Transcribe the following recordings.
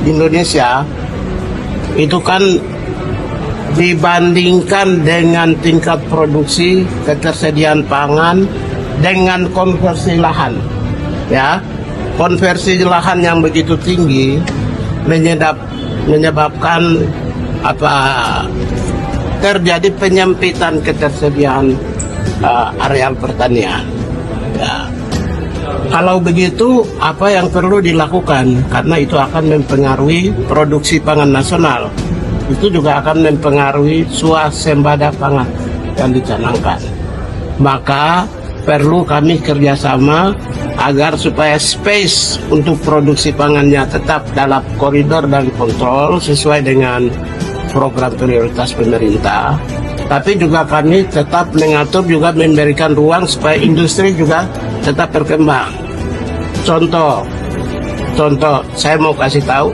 Indonesia itu kan dibandingkan dengan tingkat produksi, ketersediaan pangan dengan konversi lahan, ya, konversi lahan yang begitu tinggi menyebabkan terjadi penyempitan ketersediaan areal pertanian. Ya. Kalau begitu, apa yang perlu dilakukan? Karena itu akan mempengaruhi produksi pangan nasional. Itu juga akan mempengaruhi swasembada pangan yang dicanangkan. Maka perlu kami kerjasama agar supaya space untuk produksi pangannya tetap dalam koridor dan kontrol sesuai dengan program prioritas pemerintah. Tapi juga kami tetap mengatur, juga memberikan ruang supaya industri juga tetap berkembang. Contoh, saya mau kasih tahu,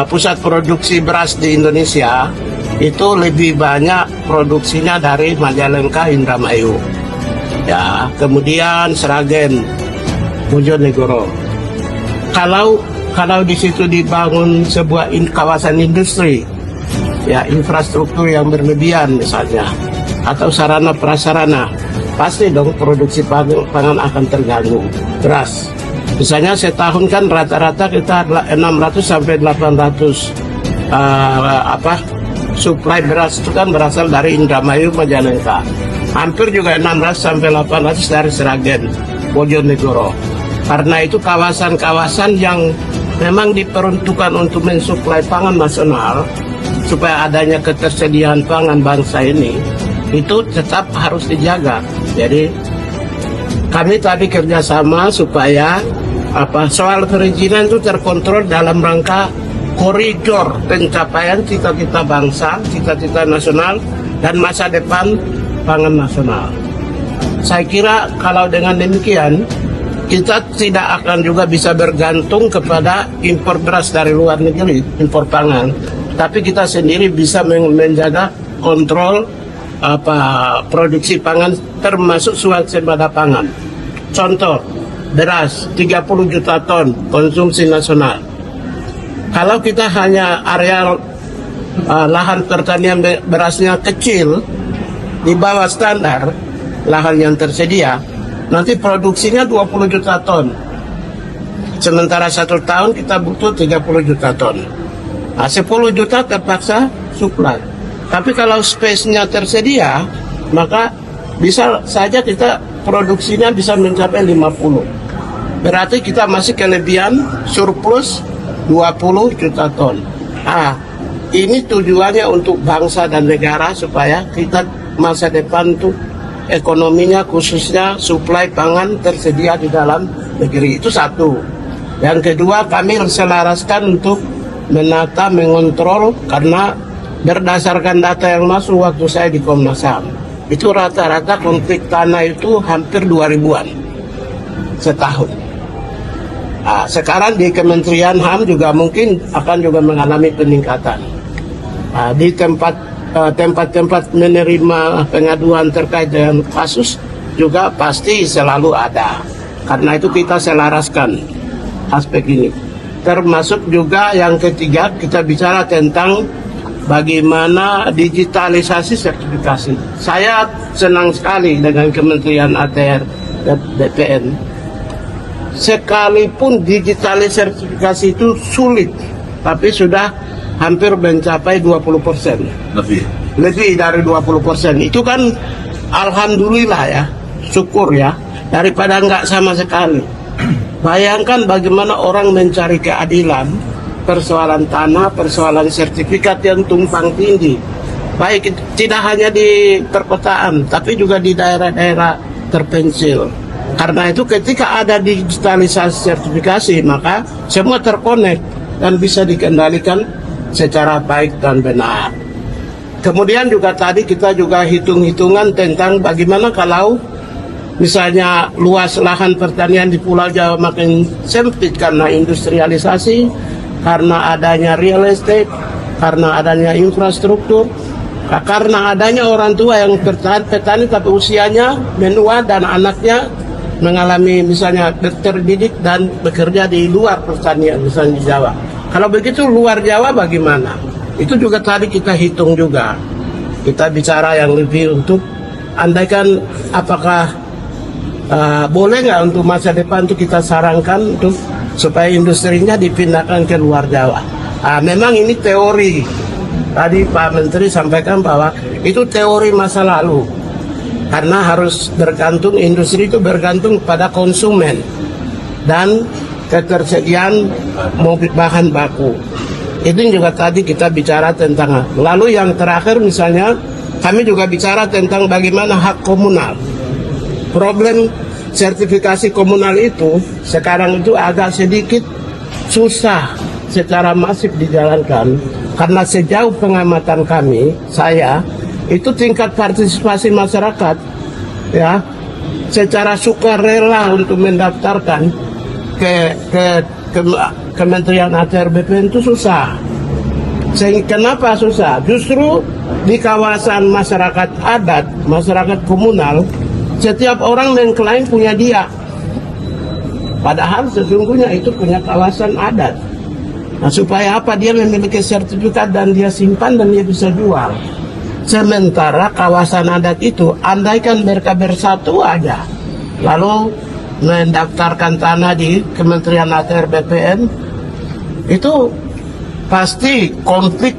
pusat produksi beras di Indonesia itu lebih banyak produksinya dari Majalengka, Indramayu, ya, kemudian Sragen, Bojonegoro. Kalau di situ dibangun sebuah kawasan industri, ya, infrastruktur yang berlebihan misalnya, atau sarana prasarana, pasti dong produksi pangan akan terganggu. Beras, misalnya setahun kan rata-rata kita 600 sampai 800 suplai beras itu kan berasal dari Indramayu, Majalengka. Hampir juga 600 sampai 800 dari Sragen, Bojonegoro. Karena itu kawasan-kawasan yang memang diperuntukkan untuk mensuplai pangan nasional, supaya adanya ketersediaan pangan bangsa ini, itu tetap harus dijaga. Jadi kami tadi kerjasama supaya soal perizinan itu terkontrol dalam rangka koridor pencapaian cita-cita bangsa, cita-cita nasional, dan masa depan pangan nasional. Saya kira kalau dengan demikian, kita tidak akan juga bisa bergantung kepada impor beras dari luar negeri, impor pangan. Tapi kita sendiri bisa menjaga kontrol produksi pangan, termasuk swasembada pangan. Contoh, beras 30 juta ton konsumsi nasional. Kalau kita hanya areal lahan pertanian berasnya kecil, di bawah standar lahan yang tersedia, nanti produksinya 20 juta ton. Sementara 1 tahun kita butuh 30 juta ton. 10 juta terpaksa supply. Tapi kalau space-nya tersedia, maka bisa saja kita produksinya bisa mencapai 50. Berarti kita masih kelebihan surplus 20 juta ton. Ini tujuannya untuk bangsa dan negara supaya kita masa depan tuh ekonominya, khususnya suplai pangan tersedia di dalam negeri. Itu satu. Yang kedua, kami selaraskan untuk menata, mengontrol, karena berdasarkan data yang masuk waktu saya di Komnas HAM, itu rata-rata konflik tanah itu hampir 2000-an setahun. Sekarang di Kementerian HAM juga mungkin akan juga mengalami peningkatan. Di tempat-tempat menerima pengaduan terkait dengan kasus juga pasti selalu ada. Karena itu kita selaraskan aspek ini. Termasuk juga yang ketiga, kita bicara tentang bagaimana digitalisasi sertifikasi. Saya senang sekali dengan Kementerian ATR dan BPN. Sekalipun digitalisasi sertifikasi itu sulit, tapi sudah hampir mencapai 20%. Lebih dari 20%. Itu kan alhamdulillah ya, syukur ya, daripada nggak sama sekali. Bayangkan bagaimana orang mencari keadilan, persoalan tanah, persoalan sertifikat yang tumpang tindih. Baik tidak hanya di perkotaan, tapi juga di daerah-daerah terpencil. Karena itu ketika ada digitalisasi sertifikasi, maka semua terkonek dan bisa dikendalikan secara baik dan benar. Kemudian juga tadi kita juga hitung-hitungan tentang bagaimana kalau misalnya luas lahan pertanian di Pulau Jawa makin sempit karena industrialisasi, karena adanya real estate, karena adanya infrastruktur, karena adanya orang tua yang petani tapi usianya menua dan anaknya mengalami misalnya terdidik dan bekerja di luar pertanian, misalnya di Jawa. Kalau begitu luar Jawa bagaimana? Itu juga tadi kita hitung juga. Kita bicara yang lebih untuk andaikan apakah boleh nggak untuk masa depan itu kita sarankan untuk supaya industrinya dipindahkan ke luar Jawa. Memang ini teori. Tadi Pak Menteri sampaikan bahwa itu teori masa lalu. Karena harus bergantung, industri itu bergantung pada konsumen dan ketersediaan bahan baku. Itu juga tadi kita bicara tentang. Lalu yang terakhir misalnya kami juga bicara tentang bagaimana hak komunal. Problem sertifikasi komunal itu sekarang itu agak sedikit susah secara masif dijalankan karena sejauh pengamatan kami, saya itu tingkat partisipasi masyarakat ya secara sukarela untuk mendaftarkan ke Kementerian ATR BPN itu susah. Kenapa susah? Justru di kawasan masyarakat adat, masyarakat komunal, setiap orang mengklaim punya dia. Padahal sesungguhnya itu punya kawasan adat. Nah, supaya apa? Dia memiliki sertifikat dan dia simpan dan dia bisa jual. Sementara kawasan adat itu, andaikan mereka bersatu aja, lalu mendaftarkan tanah di Kementerian ATR BPN, itu pasti konflik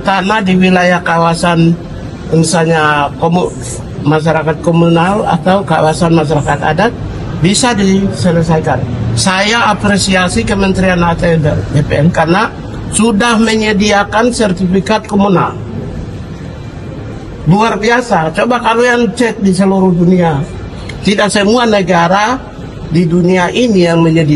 tanah di wilayah kawasan misalnya masyarakat komunal atau kawasan masyarakat adat bisa diselesaikan. Saya apresiasi Kementerian ATR BPN karena sudah menyediakan sertifikat komunal. Luar biasa. Coba kalian cek di seluruh dunia. Tidak semua negara di dunia ini yang menyediakan